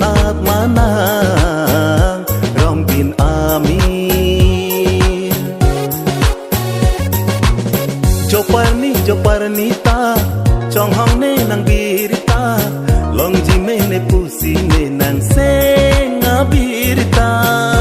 nak mana rom bin ami Joparni ta chong hong ne nang birita long ji me ne pusi ne nang se nga birita